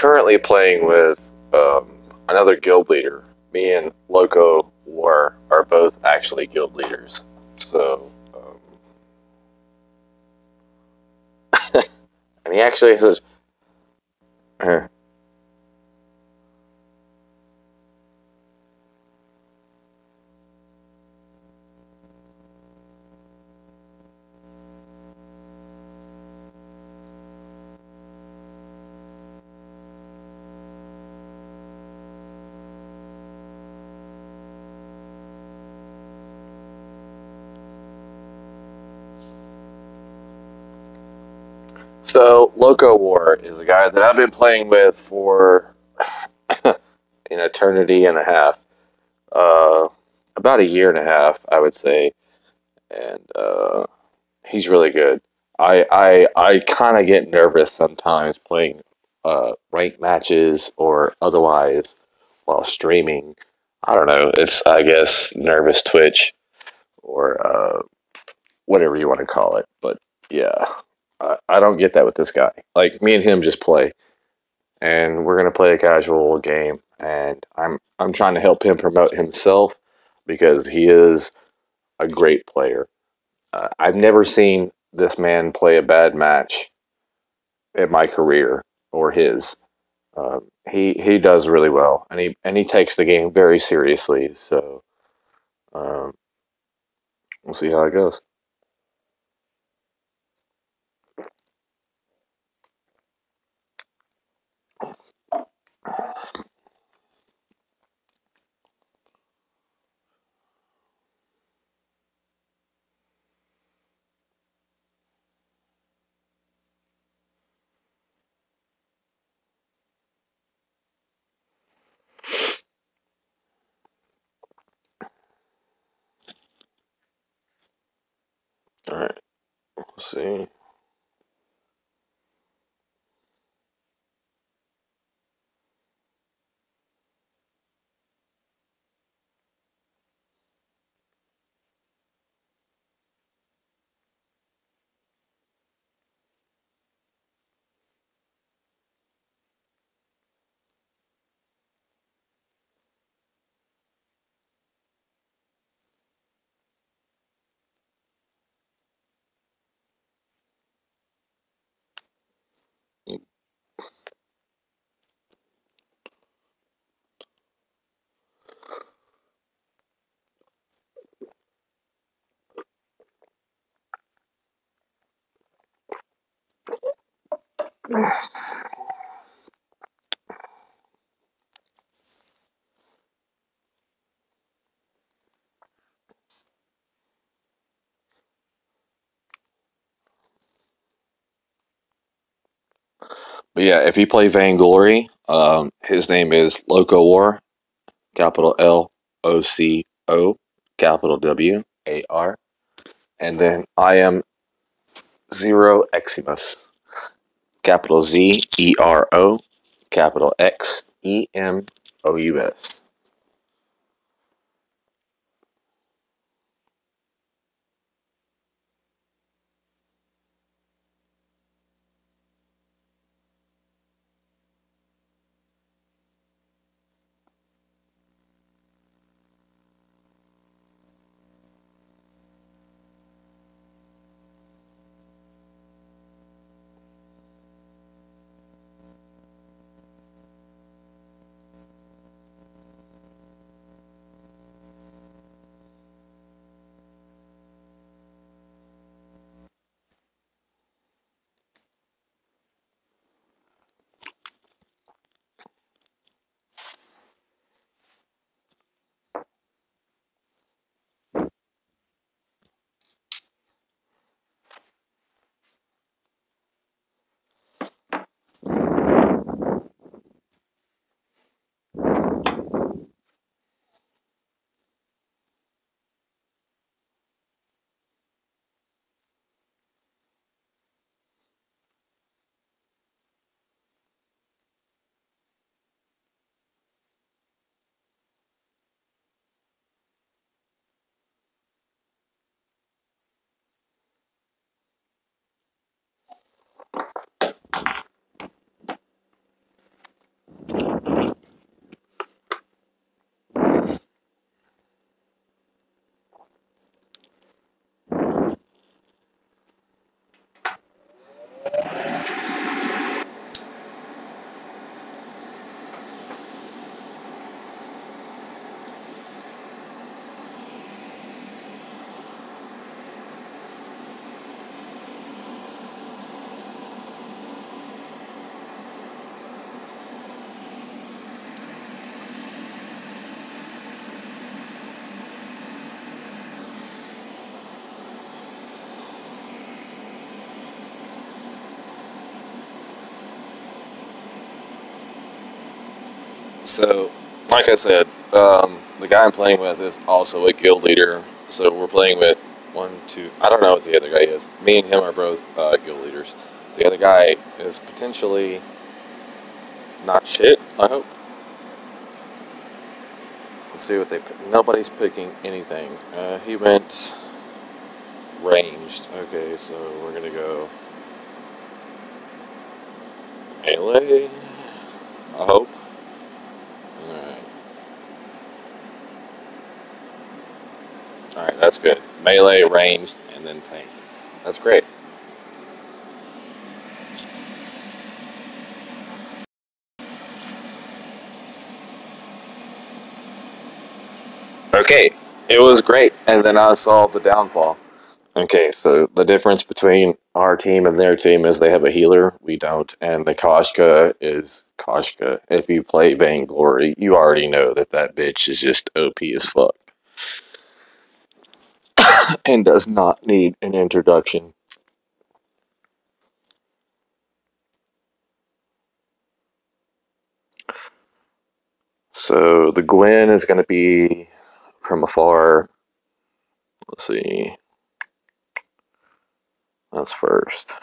currently playing with another guild leader. Me and Loco War are both actually guild leaders. So, and he actually has. So, Loco War is a guy that I've been playing with for an eternity and a half. About a year and a half, I would say. And he's really good. I kind of get nervous sometimes playing ranked matches or otherwise while streaming. I don't know. It's, I guess, nervous twitch or whatever you want to call it. But yeah, I don't get that with this guy. Like, me and him just play, and we're gonna play a casual game, and I'm trying to help him promote himself because he is a great player. I've never seen this man play a bad match in my career or his. He does really well, and he takes the game very seriously. So um, we'll see how it goes. All right, we'll see. But yeah, if you play Vainglory, his name is Loco War, capital Loco, capital WAR, and then I am Zero Eximus, capital Zero, capital Xemous. So, like I said, the guy I'm playing with is also a guild leader. So we're playing with one, two. I don't know what the other guy is. Me and him are both guild leaders. The other guy is potentially not shit. I hope. Let's see what they pick. Nobody's picking anything. He went ranged. Okay, so we're gonna go melee. I hope. Alright. Alright, that's good. Melee, ranged, and then tank. That's great. Okay, it was great. And then I saw the downfall. Okay, so the difference between our team and their team is they have a healer, we don't, and the Koshka is Koshka. If you play Vainglory, you already know that that bitch is just OP as fuck. And does not need an introduction. So the Gwen is going to be from afar. Let's see. That's first.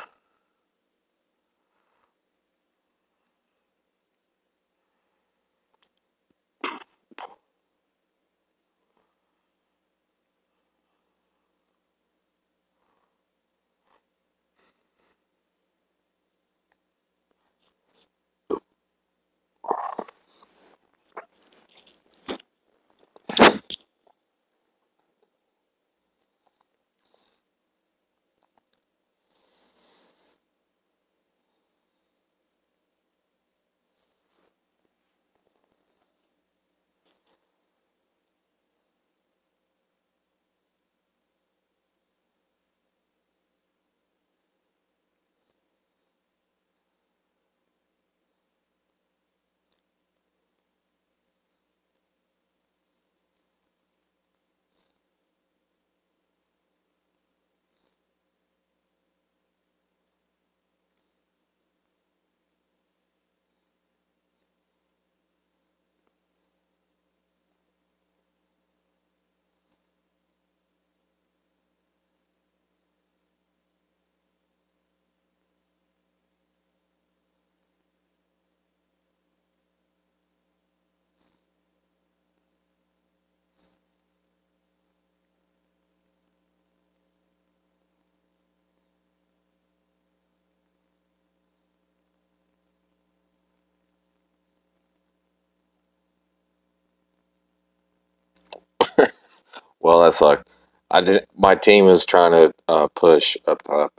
Well, that sucked. I did. My team is trying to push up top,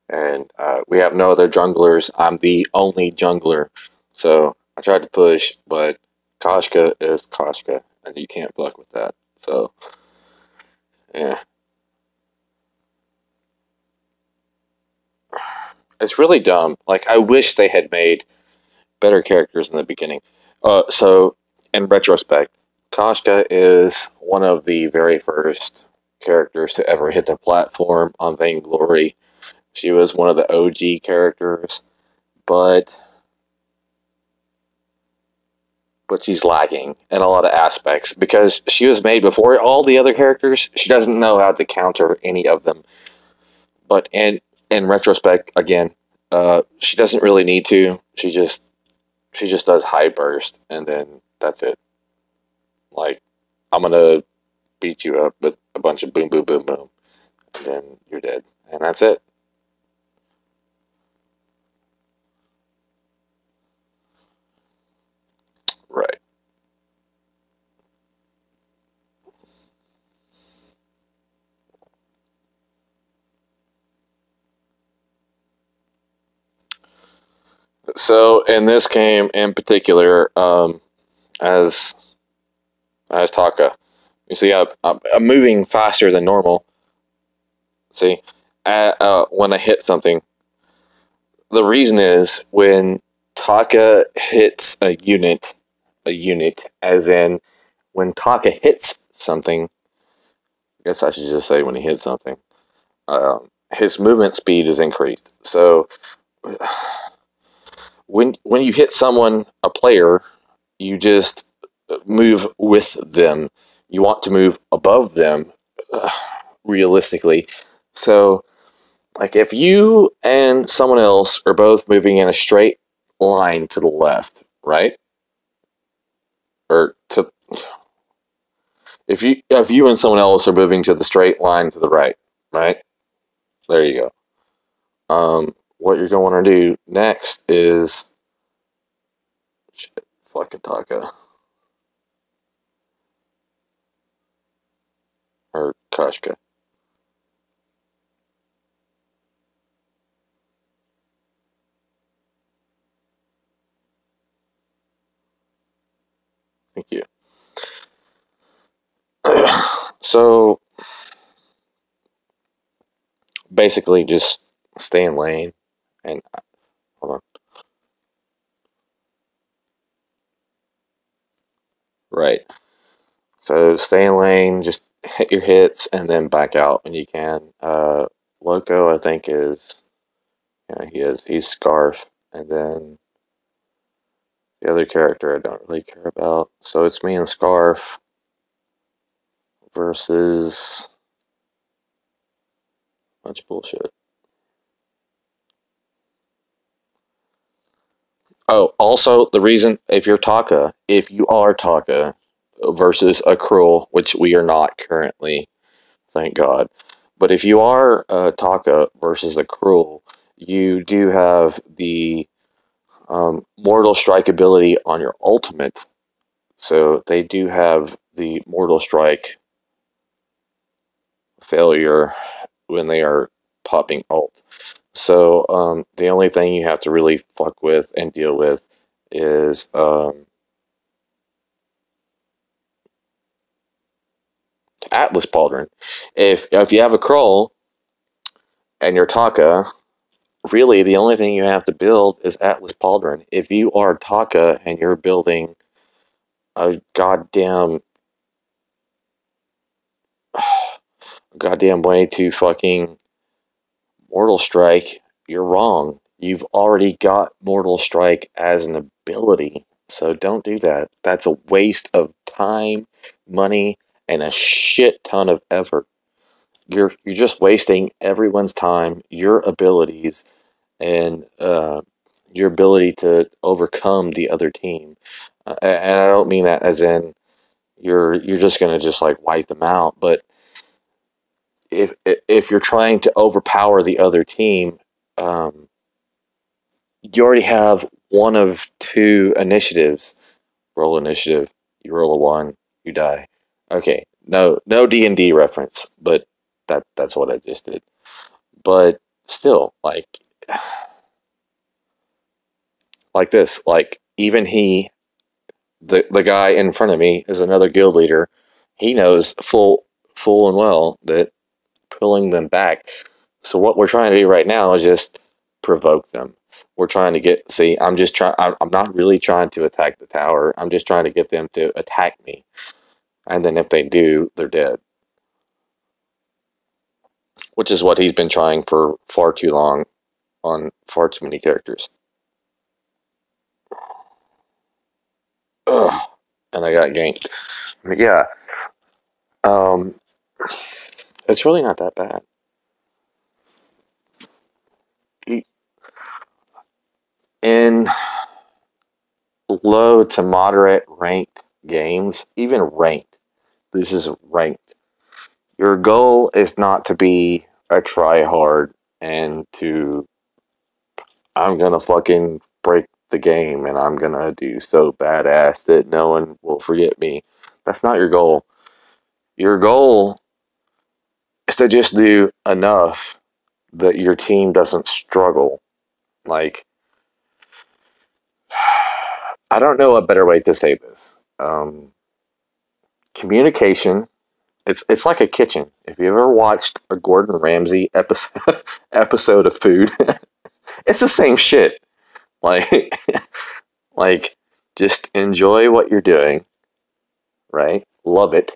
and we have no other junglers. I'm the only jungler, so I tried to push, but Koshka is Koshka, and you can't fuck with that. So yeah, it's really dumb. Like I wish they had made better characters in the beginning. So in retrospect, Koshka is one of the very first characters to ever hit the platform on Vainglory. She was one of the OG characters, but she's lacking in a lot of aspects because she was made before all the other characters. She doesn't know how to counter any of them. But in retrospect, again, she doesn't really need to. She just does high burst, and then that's it. Like I'm gonna beat you up with a bunch of boom, boom, boom, boom, and then you're dead, and that's it. Right. So in this game in particular, as Taka, you see, I'm moving faster than normal. See, when I hit something, the reason is when Taka hits a unit, as in when Taka hits something. I guess I should just say when he hits something. His movement speed is increased. So when you hit someone, a player, you just move with them. You want to move above them, realistically. So, like, if you and someone else are both moving in a straight line to the left, right? Or to if you and someone else are moving to the straight line to the right, right? There you go. What you're going to do next is shit, fucking taco or kashka. Thank you. So basically, just stay in lane and hold on. Right. So stay in lane, just hit your hits, and then back out when you can. Loco, I think is he's Scarf, and then the other character I don't really care about. So it's me and Scarf versus a bunch of bullshit. Oh, also the reason if you are Taka versus a Cruel, which we are not currently, thank God. But if you are Taka versus a Cruel, you do have the Mortal Strike ability on your ultimate. So they do have the Mortal Strike failure when they are popping ult. So the only thing you have to really fuck with and deal with is Atlas Pauldron. If you have a Krull and you're Taka, really the only thing you have to build is Atlas Pauldron. If you are Taka and you're building a goddamn way to fucking Mortal Strike, you're wrong. You've already got Mortal Strike as an ability. So don't do that. That's a waste of time, money, and a shit ton of effort. You're just wasting everyone's time, your abilities, and your ability to overcome the other team. And I don't mean that as in you're just gonna just like wipe them out, but if you're trying to overpower the other team, um, you already have one of two initiatives. Roll initiative. You roll a one, you die. Okay, no D&D reference, but that's what I just did. But still, like this, like even the guy in front of me is another guild leader. He knows full and well that pulling them back. So what we're trying to do right now is just provoke them. We're trying to get. See, I'm just trying. I'm not really trying to attack the tower. I'm just trying to get them to attack me, and then if they do, they're dead. Which is what he's been trying for far too long on far too many characters. Ugh. And I got ganked. But yeah, um, it's really not that bad. In low to moderate ranked games, even ranked, this is ranked. Your goal is not to be a try hard and to I'm gonna fucking break the game and I'm gonna do so badass that no one will forget me. That's not your goal. Your goal is to just do enough that your team doesn't struggle. Like, I don't know a better way to say this. Communication. It's like a kitchen. If you ever watched a Gordon Ramsay episode of food, it's the same shit. Like, like just enjoy what you're doing, right? Love it.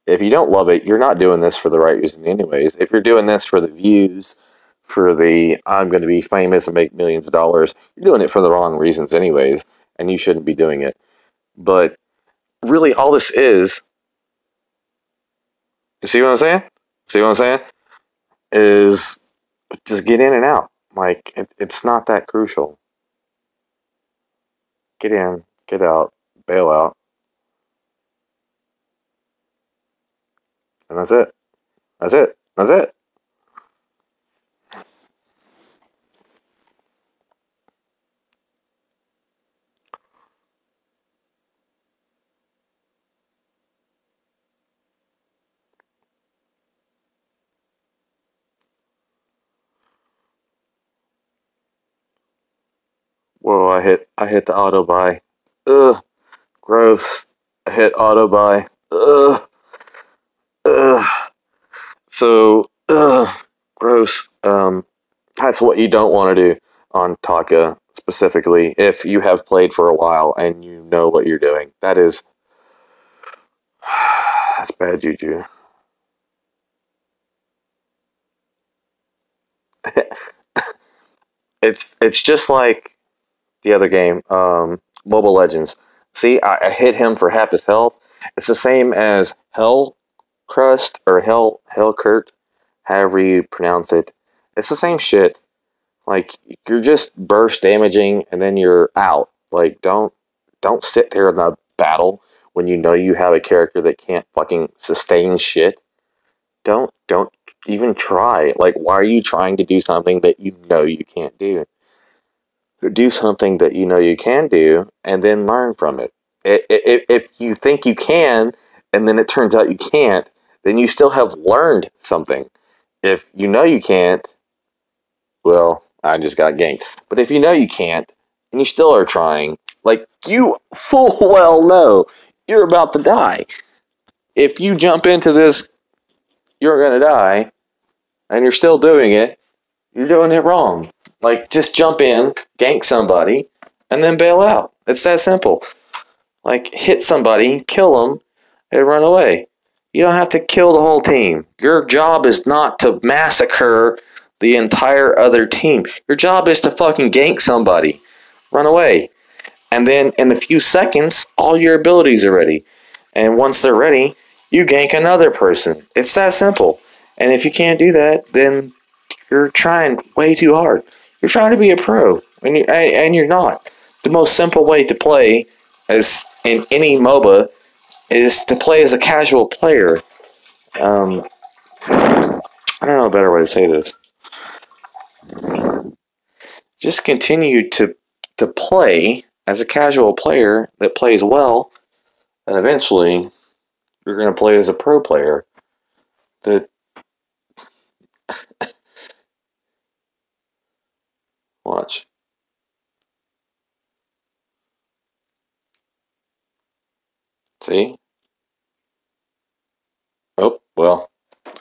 If you don't love it, you're not doing this for the right reason anyways. If you're doing this for the views, for the I'm going to be famous and make millions of dollars, you're doing it for the wrong reasons anyways, and you shouldn't be doing it. But really, all this is, you see what I'm saying? See what I'm saying? Is just get in and out. Like, it's not that crucial. Get in, get out, bail out, and that's it. That's it. That's it. Whoa, I hit the auto buy. Ugh, gross. I hit auto buy. Ugh, ugh. So, gross. That's what you don't want to do on Taka specifically. If you have played for a while and you know what you're doing, that's bad juju. It's just like the other game, Mobile Legends. See, I hit him for half his health. It's the same as Hell Crust or Hell Kurt, however you pronounce it. It's the same shit. Like, you're just burst damaging and then you're out. Like, don't sit there in the battle when you know you have a character that can't fucking sustain shit. Don't even try. Like, why are you trying to do something that you know you can't do? Do something that you know you can do and then learn from it. If you think you can and then it turns out you can't, then you still have learned something. If you know you can't, well, I just got ganked. But if you know you can't and you still are trying, like, you full well know you're about to die. If you jump into this, you're going to die, and you're still doing it, you're doing it wrong. Like, just jump in, gank somebody, and then bail out. It's that simple. Like, hit somebody, kill them, and run away. You don't have to kill the whole team. Your job is not to massacre the entire other team. Your job is to fucking gank somebody. Run away. And then in a few seconds, all your abilities are ready. And once they're ready, you gank another person. It's that simple. And if you can't do that, then you're trying way too hard. You're trying to be a pro, and you're not. The most simple way to play, as in any MOBA, is to play as a casual player. I don't know a better way to say this. Just continue to play as a casual player that plays well, and eventually you're going to play as a pro player that, watch. See? Oh, well,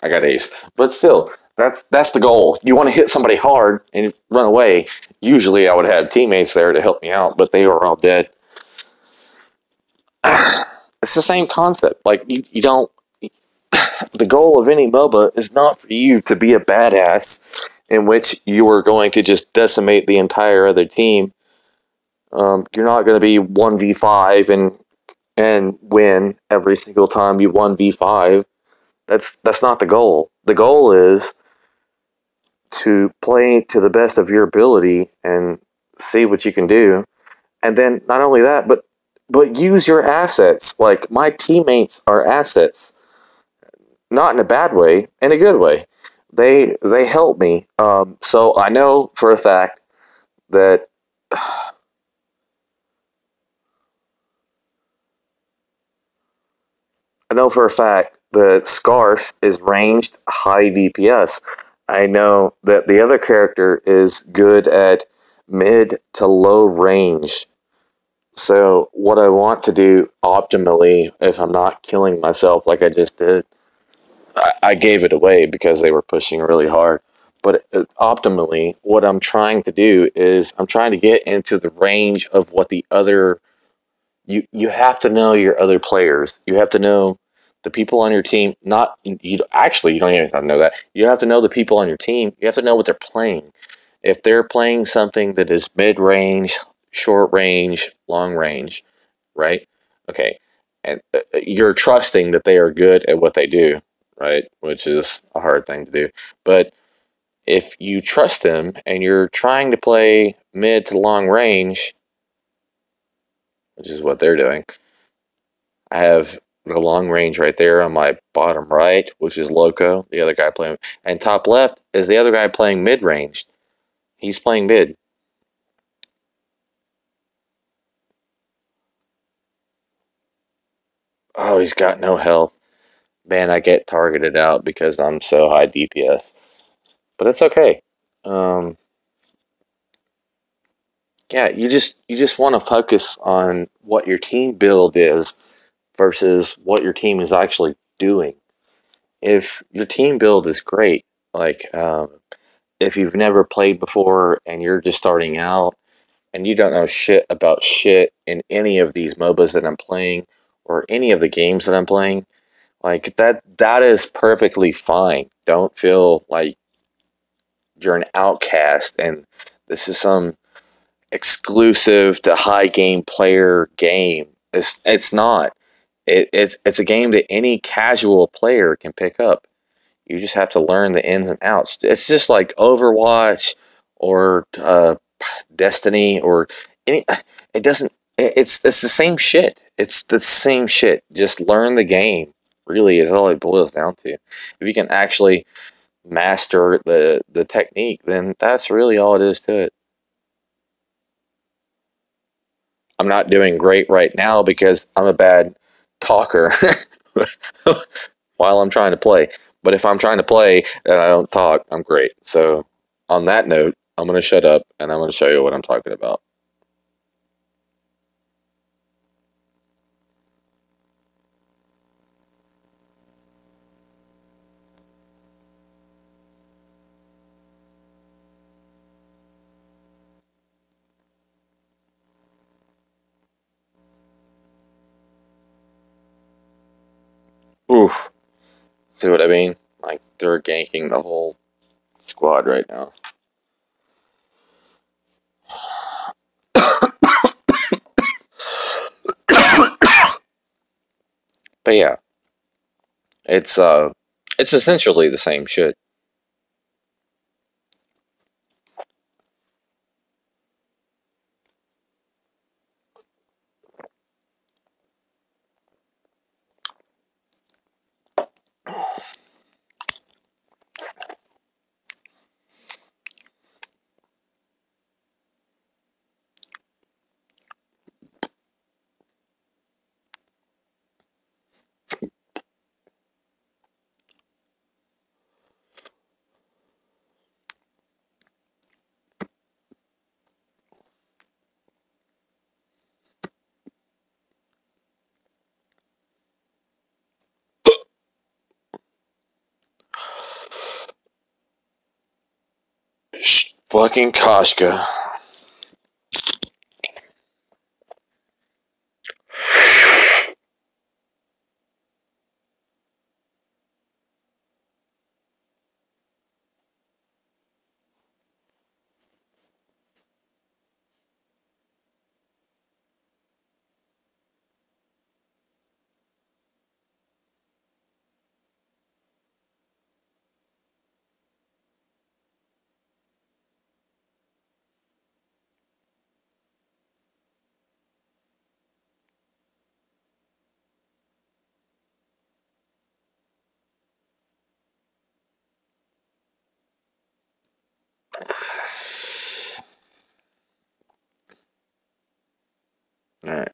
I got ace. But still, that's the goal. You want to hit somebody hard and run away. Usually I would have teammates there to help me out, but they were all dead. It's the same concept. Like, you don't... The goal of any MOBA is not for you to be a badass in which you are going to just decimate the entire other team. You're not going to be 1v5 and win every single time you 1v5. That's not the goal. The goal is to play to the best of your ability and see what you can do. And then not only that, but use your assets. Like, my teammates are assets, not in a bad way, in a good way. They help me. So I know for a fact that Scarf is ranged high DPS. I know that the other character is good at mid to low range. So what I want to do optimally, if I'm not killing myself like I just did, I gave it away because they were pushing really hard. But optimally, what I'm trying to do is I'm trying to get into the range of what the other... You have to know your other players. You have to know the people on your team. Not you. Actually, you don't even have to know that. You have to know the people on your team. You have to know what they're playing. If they're playing something that is mid range, short range, long range, right? Okay, and you're trusting that they are good at what they do, right? Which is a hard thing to do. But if you trust them and you're trying to play mid to long range, which is what they're doing, I have the long range right there on my bottom right, which is Loco, the other guy playing, and top left is the other guy playing mid range. He's playing mid. Oh, he's got no health. Man, I get targeted out because I'm so high DPS. But it's okay. Um, yeah, you just want to focus on what your team build is versus what your team is actually doing. If your team build is great, like if you've never played before and you're just starting out and you don't know shit about shit in any of these MOBAs that I'm playing or any of the games that I'm playing, like that is perfectly fine. Don't feel like you're an outcast and this is some exclusive to high game player game. It's not. It's a game that any casual player can pick up. You just have to learn the ins and outs. It's just like Overwatch or Destiny or any. It doesn't. It's the same shit. It's the same shit. Just learn the game. Really, is all it boils down to. If you can actually master the technique, then that's really all it is to it. I'm not doing great right now because I'm a bad talker while I'm trying to play. But if I'm trying to play and I don't talk, I'm great. So, on that note, I'm going to shut up and I'm going to show you what I'm talking about. Oof. See what I mean? Like, they're ganking the whole squad right now. But yeah, it's essentially the same shit. Fucking Koshka. Alright.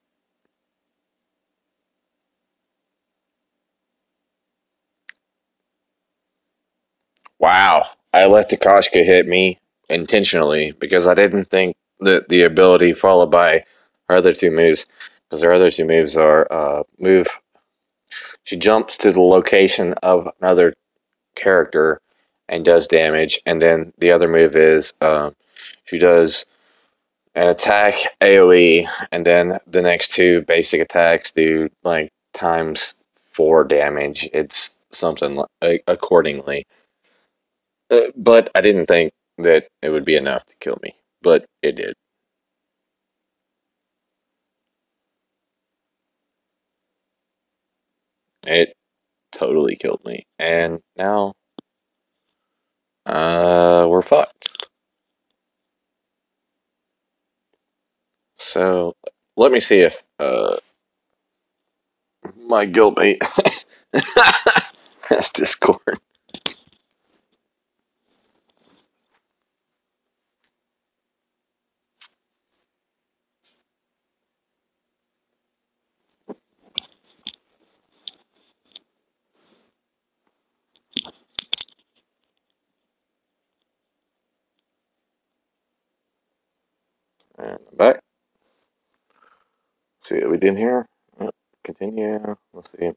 Wow. I let the Koshka hit me intentionally because I didn't think that the ability followed by her other two moves, because her other two moves are move. She jumps to the location of another character and does damage, and then the other move is she does an attack AoE, and then the next two basic attacks do like times 4 damage. It's something accordingly. But I didn't think that it would be enough to kill me, but it did. It totally killed me. And now, we're fucked. So, let me see if, my guildmate has Discord. And I'm back. See what we did here. Continue. Let's see.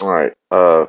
All right.